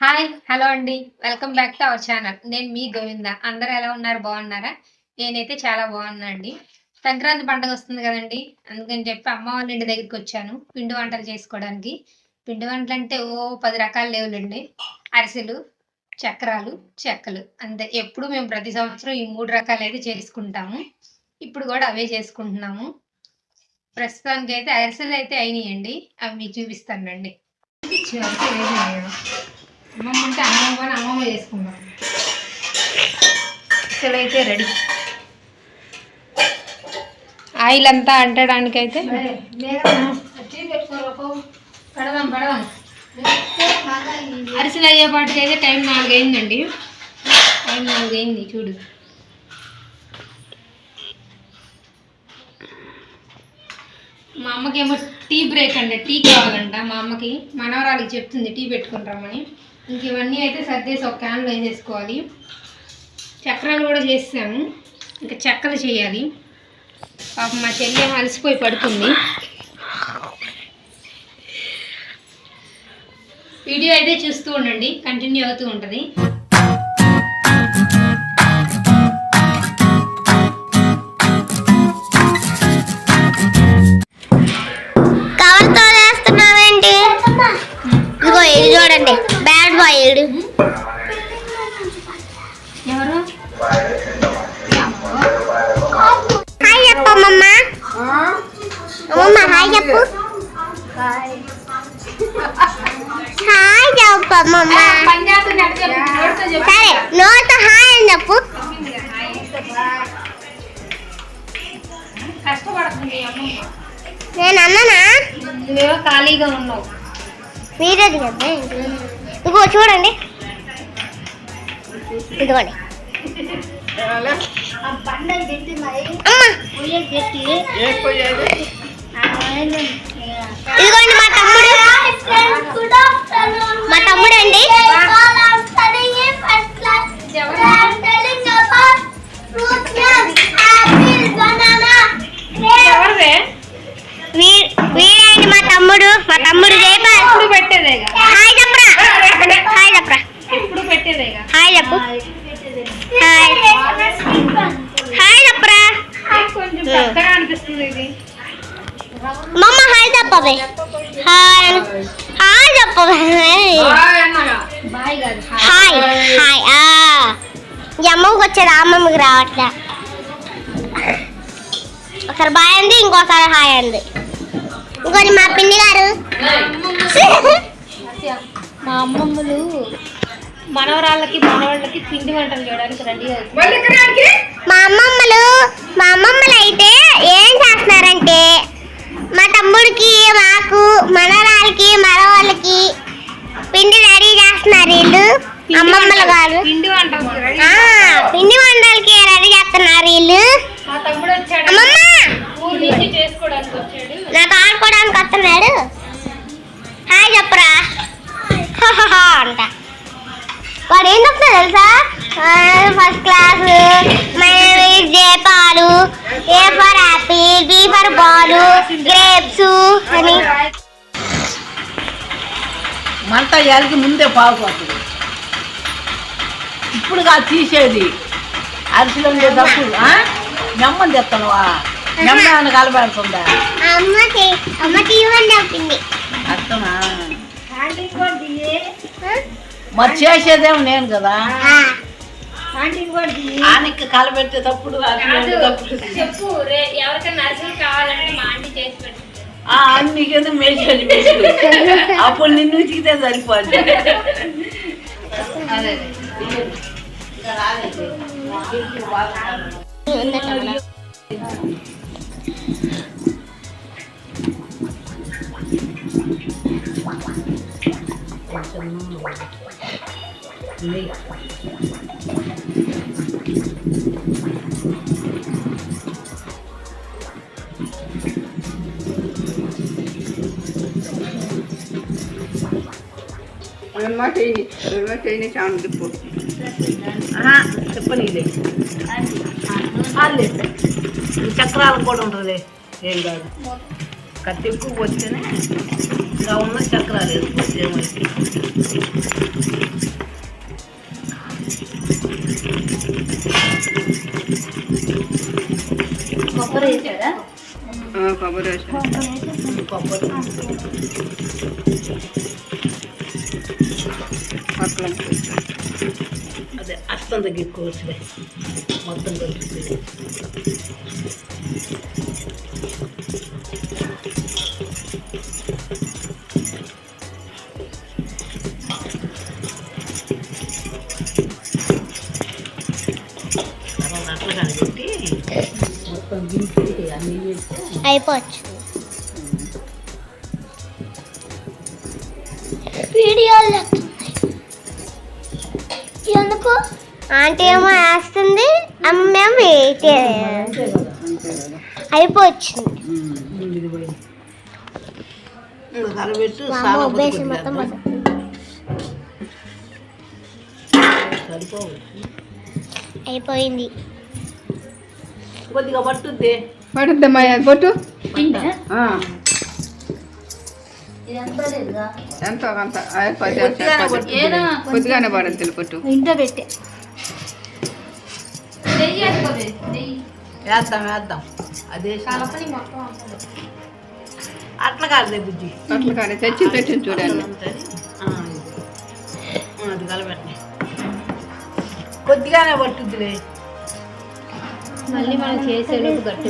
Hi! Hello అండి. Welcome back to our channel. నేను మీ గోవింద. అందరూ ఎలా ఉన్నారు? బాగున్నారా? నేనైతే చాలా బాగున్నా అండి. సంక్రాంతి పండగొస్తుంది గదండీ! అందుకని చెప్పి అమ్మ వాళ్ళ ఇంటి దగ్గరికొచ్చాను పిండి వంటలు చేసుకోవడానికి. పిండి వంటలంటే 10 రకాలు లేవులెండి. అరిసెలు, చక్రాలు, చెక్కలు అంతే. ఎప్పుడు మేము ప్రతి సంవత్సరం ఈ 3 రకాలైతే చేసుకుంటాము. ఇప్పుడు గూడా అవే చేసుకుంటున్నాము. ప్రస్తుతానికైతే అరిసెలైతే అయినియండి. అవి మీకు చూపిస్తాను రండి. అమ్మమ్మ అంటే అమ్మమ్మ చేసుకుందాం. అసలైతే రెడీ. ఆయిల్ అంతా అంటడానికైతే అరిసెలు అయ్యేపాటికి అయితే టైం 4 అయిందండి. టైం 4 అయింది చూడు. మా అమ్మకేమో టీ బ్రేక్ అండి. టీ కావాలంట మా అమ్మకి. మనవరాలికి చెప్తుంది టీ పెట్టుకుని రమ్మని. ఇంక ఇవన్నీ అయితే సర్దేసి ఒక క్యాన్లో వేసేసుకోవాలి. చక్రాలు కూడా చేసాము. ఇంకా చెక్కలు చేయాలి. పాపం మా చెల్లి అలసిపోయి పడుతుంది. వీడియో అయితే చూస్తూ ఉండండి, కంటిన్యూ అవుతూ ఉంటుంది. చూడండి బ్యాడ్ బాయ్డ్ ఎవరు? హాయ్ చెప్పమ్మమ్మ. అమ్మమ్మ హాయ్ చెప్పు. హాయ్ చెప్పమ్మమ్మ. సరే నోతో హాయ్ అని చెప్పు. కష్టపడుతుంది అమ్మమ్మ. నేను అన్నానా? నువ్వేమో ఖాళీగా ఉన్నావు. మీరేది కదా. ఇదిగో చూడండి, ఇదిగోండి. ఇదిగోండి మా తమ్ముడు. మా తమ్ముడు అండి. వీడండి మా తమ్ముడు. మా తమ్ముడు ఎప్పుడు పెట్టేదేగా. హాయ్ చెప్పరా. హాయ్ చెప్పరా. ఎప్పుడు పెట్టేదేగా. హాయ్ చెప్పు. హాయ్ హాయ్ చెప్పరా. కొంచెం పెద్దగా అనిపిస్తుంది ఇది. మమ్మ హాయ్ చెప్పవే. హాయ్ హాయ్ చెప్పవే. బాయ్ కాదు హాయ్ హాయ్. ఈ అమ్మకి వచ్చేది అమ్మమ్మకి రావట్లే. ఒకసారి బాయ్ అంది, ఇంకోసారి హాయ్ అంది. ఇంకోటి మా పిన్ని గారు. మా అమ్మమ్మలు మనవరాళ్ళకి మనవాళ్ళకి పిండి వంటలు చేయడానికి రెడీ అవుతుంది. మా అమ్మమ్మలు అయితే ఏం చేస్తున్నారంటే మా తమ్ముడికి, మాకు, మనవరాళ్ళకి, మనవాళ్ళకి పిండి రెడీ చేస్తున్నారు వీళ్ళు. అమ్మమ్మలు కాదు, పిండి వంటలు పిండి వంటలకి రెడీ చేస్తున్నారు వీళ్ళు. మా తమ్ముడు వచ్చాడు. అమ్మమ్మ ఊరు నుంచి చేసుకోవడానికి వచ్చాడు. నాకు ఆడుకోవడానికి వస్తున్నాడు. హాయ్ చెప్పరా అంట. వాడు ఏం చెప్తున్నా తెలుసా? ఫస్ట్ క్లాస్, జేపాలు, A for apple, B for ball, grapes అని. మంట ఎలికి ముందే పావుపోతుంది. ఇప్పుడు కాదు తీసేది. అరిసెలు ఉండేటప్పుడు నెమ్మది తెస్తానువా. నెమ్మది కలబెడుతుందా? అమ్మ తీయమని చెప్పింది. అర్థమా? మరి చేసేదేమో నేను కదా. ఆనికి కలబెట్టేటప్పుడు చెప్పు, ఎవరికైనా అరిసెలు కావాలంటే మా ఆంటీ చేసి పెట్టు. నీకేదో మేసేది అప్పుడు నిన్ను ఉతికితే సరిపోద్ది. అదే చెప్పనీదే. చక్రాలు కూడా ఉంటుంది. ఏం కాదు, కత్తి ఎక్కువ పోస్తేనే ఇలా ఉన్న చక్రాలు వేసుకోవచ్చు. కొబ్బరి వేసాను. కొబ్బరి పక్కన అదే అస్తం దగ్గర కోసులే మొత్తం కలుపుతుంది. అట్లా కనిపెట్టి మొత్తం దింపి అన్నీ వేస్తే అయిపోవచ్చు. వీడియోలు ఎందుకు ఆంటీ ఏమో వేస్తుంది, అమ్మేమో అయిపోవచ్చు. కలబెట్టు మొత్తం సరిపోవు. అయిపోయింది. కొద్దిగా పట్టుద్ది. పడుద్దమ్మా అది పొట్టు ఎంతో కొంత కొద్దిగానే పడుద్ది పొట్టు. ఇంట్లో పెట్టే వేద్దాం అదే అట్లా కాదులే బుజ్జి. అట్లా కానీ తెచ్చి పెట్టింది చూడండి. అది కలబెట్టి కొద్దిగానే పట్టుద్దిలే. మళ్ళీ మనం చేసేలోపు గట్టి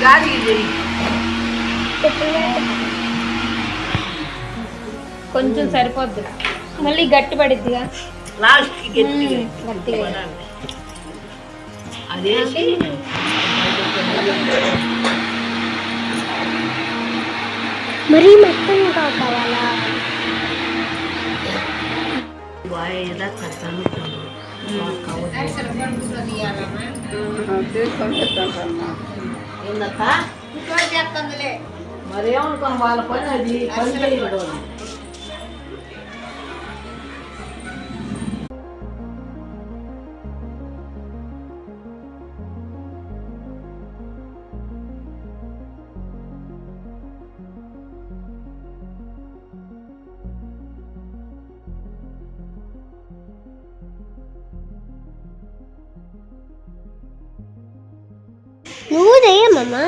గాలి కొంచెం సరిపోద్ది, మళ్ళీ గట్టి పడిద్దిగా. లాస్ట్కి గట్టిగా గట్టిగా పడాలి. అదేసి మరీ మొత్తం కావాలా? వాయిదా కట్టాను మరేమనుకోను వాళ్ళ పని అది పని చేయకూడదు. నువ్వు చెయ్యమ్మా.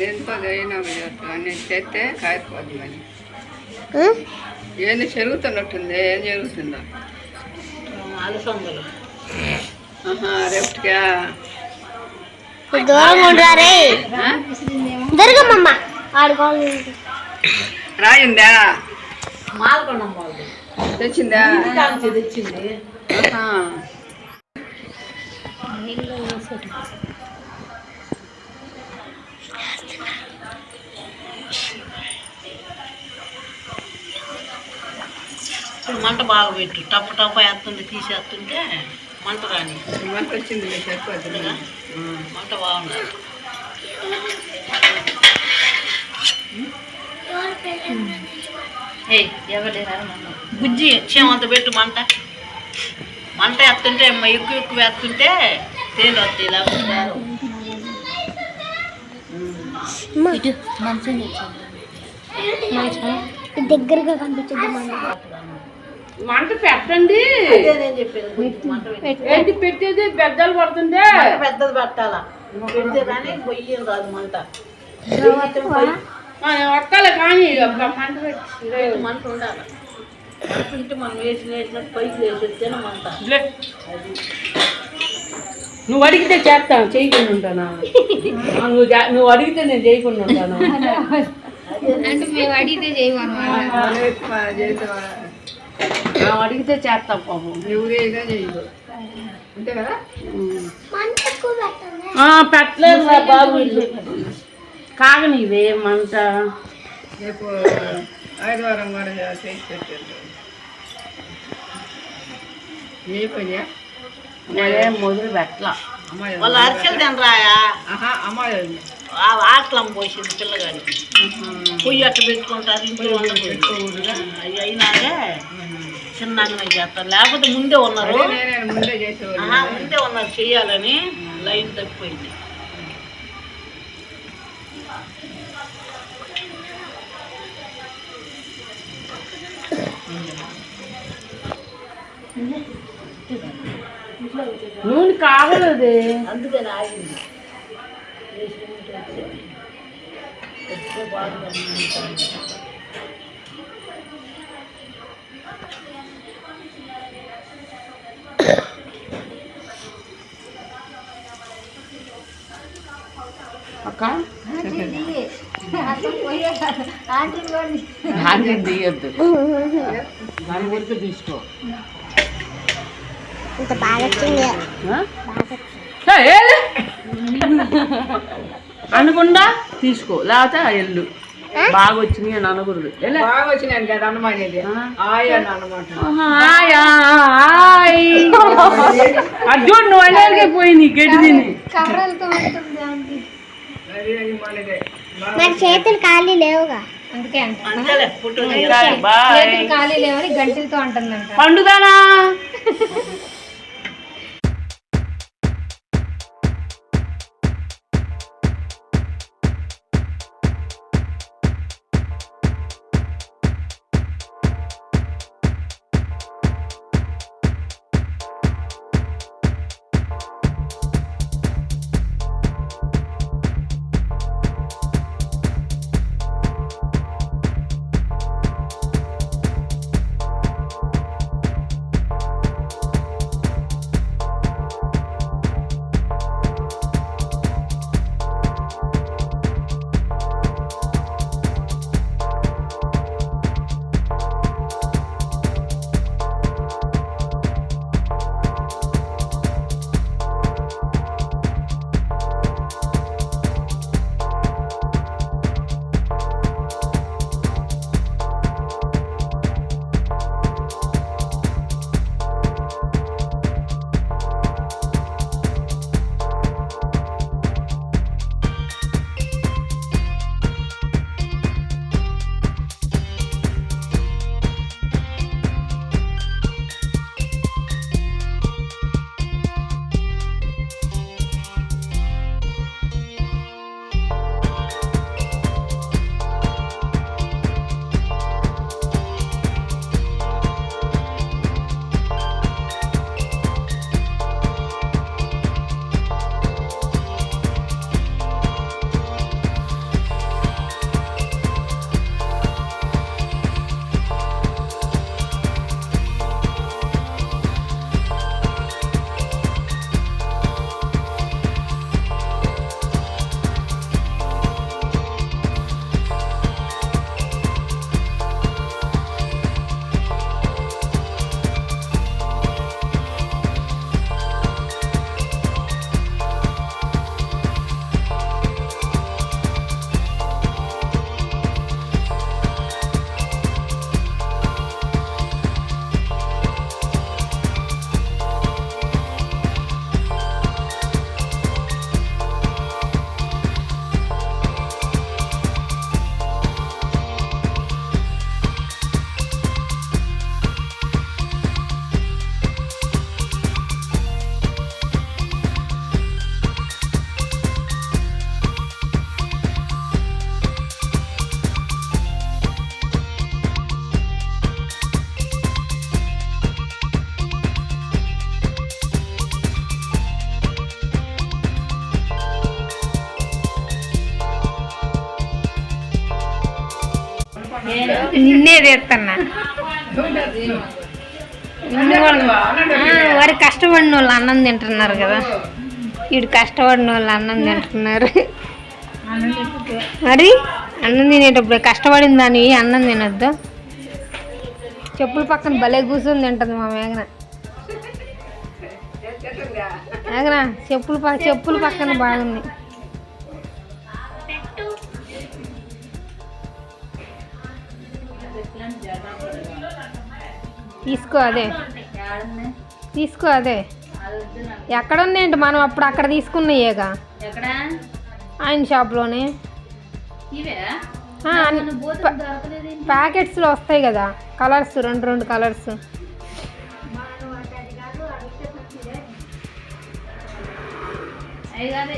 ఎంతో అయినా అన్నీ చేస్తే కాయకపోద్ది. కానీ ఏంది జరుగుతున్నట్టుంది. ఏం జరుగుతుందో అలసందలు రేపటికా దూరంగా ఉండరారే. దొరకమ్మమ్మ ఆడుకోవాలి. రాయిందా మాలకొండం వాళ్ళు తెచ్చిందా? తెచ్చింది. మంట బాగా పెట్టు. టప్పు టప్పు వేస్తుంది తీసేస్తుంటే మంట రాని. మంట వచ్చింది సరిపోద్ది. మంట బాగుండాలి. బుజ్జి చేమంత పెట్టు. మంట వేస్తుంటే ఎక్కువ వేస్తుంటే తేలి వస్తాయి. లేకపోతే దగ్గరగా కనిపించద్దు. మంట పెట్టండి. నేను చెప్పేది పెట్టేది పెద్దలు పడుతుంది. పెద్దది పెట్టాలా పెడితే కానీ పొయ్యి రాదు. మంట ఒక్కలే కానీ మంట పెట్టి మంట ఉండాలి. ఇంటి మనం వేసినట్టు పైకి వేసేస్తేనే మంట. నువ్వు అడిగితే చేస్తాను, చేయకుండా ఉంటాను. నువ్వు అడిగితే నేను చేయకుండా ఉంటాను. అంటే మేము అడిగితే చేయమన్నమాట. అడిగితే చేస్తాం పాపం. ఎవరేగా చేయదు అంతే కదా. పెట్టలేదు బాబు. కాగనివే మంట. రేపు ఆదివారం కూడా చేసి పెట్టారు. ఏ పని మొదలు పెట్టలా. అమ్మాయి వాళ్ళు అరిసెలు తినరాయా? అమ్మాయి ఆటలం పోసింది పిల్లగాడికి. పొయ్యి అట్ట పెట్టుకుంటారు ఇంట్లో. అవి అయినాకే చిన్నగానే చేస్తారు, లేకపోతే ముందే ఉన్నారు. నేను ముందే చేసేవాళ్ళు. ముందే ఉన్నారు చెయ్యాలని, లైన్ తప్పిపోయింది. నూనె కాగలేదు, అందుకని ఆగింది. అక్క ఆంటీ తీయద్దు, దాని వరకు తీసుకో. ఇంత బాగా వచ్చింది. అనకుండా తీసుకో, లేకపోతే ఎల్లు బాగా వచ్చింది అని అనకూడదు. బాగా వచ్చినాను కదా అన్నమాట, ఇది ఆయా అన్నమాట. అర్జున్ నువ్వు అనేకే పోయింది గడ్డి తిని. కర్రలతో ఉంటుంది ఆంటీ. మరి చేతులు ఖాళీ లేవుగా, అందుకే అంట అంతేలే, చేతులు ఖాళీ లేవని గంటలతో అంటుందంట. పండుదానా నిన్నే తీస్తున్నా. వారి కష్టపడిన వాళ్ళు అన్నం తింటున్నారు కదా, వీడు కష్టపడిన వాళ్ళు అన్నం తింటున్నారు. మరి అన్నం తినేటప్పుడు కష్టపడిన దాన్ని అన్నం తినొద్దు. చెప్పుల పక్కన భలే కూర్చొని తింటుంది మా మేఘన. మేఘన చెప్పుల పక్కన బాగుంది. తీసుకో అదే ఎక్కడ ఉన్నాయండి, మనం అప్పుడు అక్కడ తీసుకున్నాయేగా ఆయన షాప్లోనే. ప్యాకెట్స్లో వస్తాయి కదా కలర్స్, రెండు కలర్స్. అవి కాదే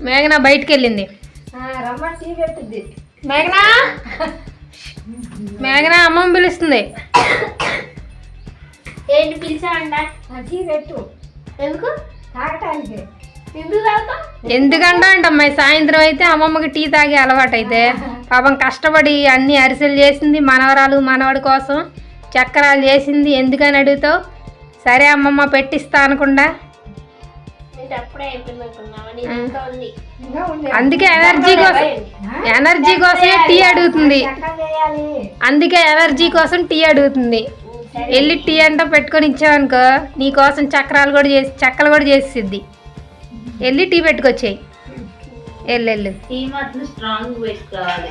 మేఘన బయటికి వెళ్ళింది. మేఘనా మేఘన అమ్మమ్మ పిలుస్తుంది. ఏంటి పిలిచావంట? ఎందుకు తాగటానికి? ఎందుకు తాగుతావు? ఎందుకంటే అమ్మాయి సాయంత్రం అయితే అమ్మమ్మకి టీ తాగే అలవాటు అయితే పాపం కష్టపడి అన్ని అరిసెలు చేసింది మనవరాలు మనవడి కోసం, చక్రాలు చేసింది. ఎందుకని అడుగుతావు? సరే అమ్మమ్మ పెట్టిస్తా అనకుండా అప్పుడే అయిపోయింది. అందుకే ఎనర్జీ కోసమే టీ అడుగుతుంది. అందుకే ఎనర్జీ కోసం టీ అడుగుతుంది. వెళ్ళి టీ అంతా పెట్టుకొని ఇచ్చావనుకో నీ కోసం చక్రాలు కూడా చేసి చెక్కలు కూడా చేసిద్ది. వెళ్ళి టీ పెట్టుకొచ్చేయి. వెళ్ళు టీ మాత్రం స్ట్రాంగ్ పెట్టుకోవాలి.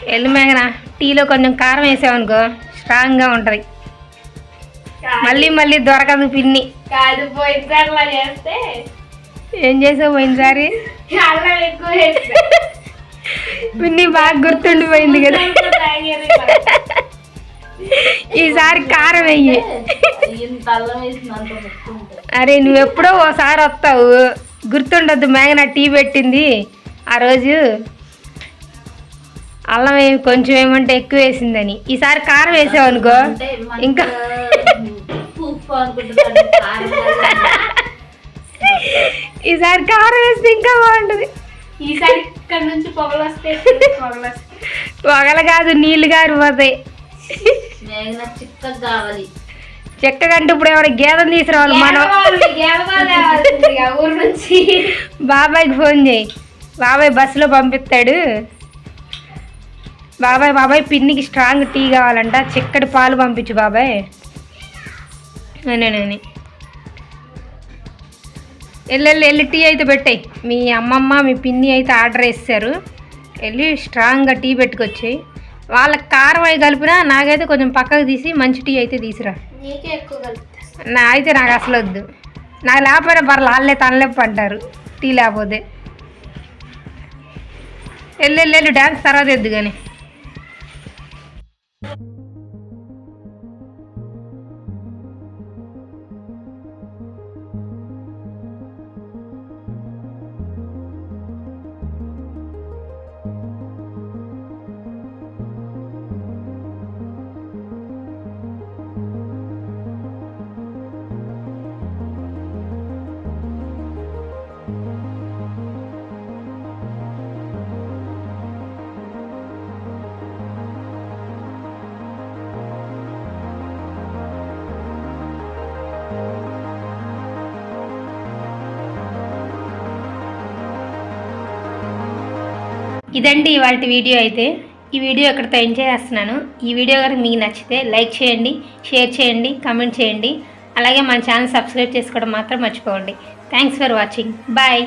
వెళ్ళు మేఘన. టీలో కొంచెం కారం వేసావనుకో స్ట్రాంగ్గా ఉంటుంది. మళ్ళీ మళ్ళీ దొరకదు పిన్ని. కాదు పోయినసారి చేస్తే ఏం చేసావు పోయినసారి? అల్లం ఎక్కువ వేస్తే పిన్ని బాగా గుర్తుండిపోయింది కదా. ఈసారి కారం వెయ్యి. ఇంత అల్లం వేసినంత పెట్టుకుంటే అరే నువ్వు ఎప్పుడో ఓసారి వస్తావు, గుర్తుండద్దు. మేఘన టీ పెట్టింది ఆ రోజు అల్లం కొంచెం ఏమంటే ఎక్కువ వేసిందని. ఈసారి కారం వేసావు అనుకో ఇంకా ఉప్పు అనుకుంటున్నాను. ఈసారి కారం వేస్తే ఇంకా బాగుంటుంది. ఈసారి ఇక్కడ నుంచి పొగలు పొగలు కాదు నీళ్ళు గారిపోతాయి. మేఘన చిక్కగా కావాలి. చెక్కగంటే ఇప్పుడు ఎవరు గేదెను తీసుకురావాలి. మనం ఊరు నుంచి బాబాయ్కి ఫోన్ చేయి. బాబాయ్ బస్సులో పంపిస్తాడు. బాబాయ్ పిన్నికి స్ట్రాంగ్ టీ కావాలంట, చిక్కటి పాలు పంపించు బాబాయ్ నేనేనని. వెళ్ళి టీ అయితే పెట్టాయి. మీ అమ్మమ్మ మీ పిన్ని అయితే ఆర్డర్ వేస్తారు. వెళ్ళి స్ట్రాంగ్గా టీ పెట్టుకొచ్చాయి. వాళ్ళకి కారం అవి కలిపినా నాకైతే కొంచెం పక్కకు తీసి మంచి టీ అయితే తీసురా. నీకే ఎక్కువ కలుపుతా. అయితే నాకు అసలు వద్దు. నాకు లేకపోయినా పర్లేదు, వాళ్ళే తనలేపు అంటారు టీ లేకపోతే. వెళ్ళు డ్యాన్స్ తర్వాత ఎద్దు కానీ. ఇదండి ఇవాళ వీడియో అయితే. ఈ వీడియో ఎక్కడితో ఎంజాయ్ చేస్తున్నాను. ఈ వీడియో కనుక మీకు నచ్చితే లైక్ చేయండి, షేర్ చేయండి, కామెంట్ చేయండి. అలాగే మన ఛానల్ సబ్స్క్రైబ్ చేసుకోవడం మాత్రం మర్చిపోండి. Thanks for watching. బాయ్.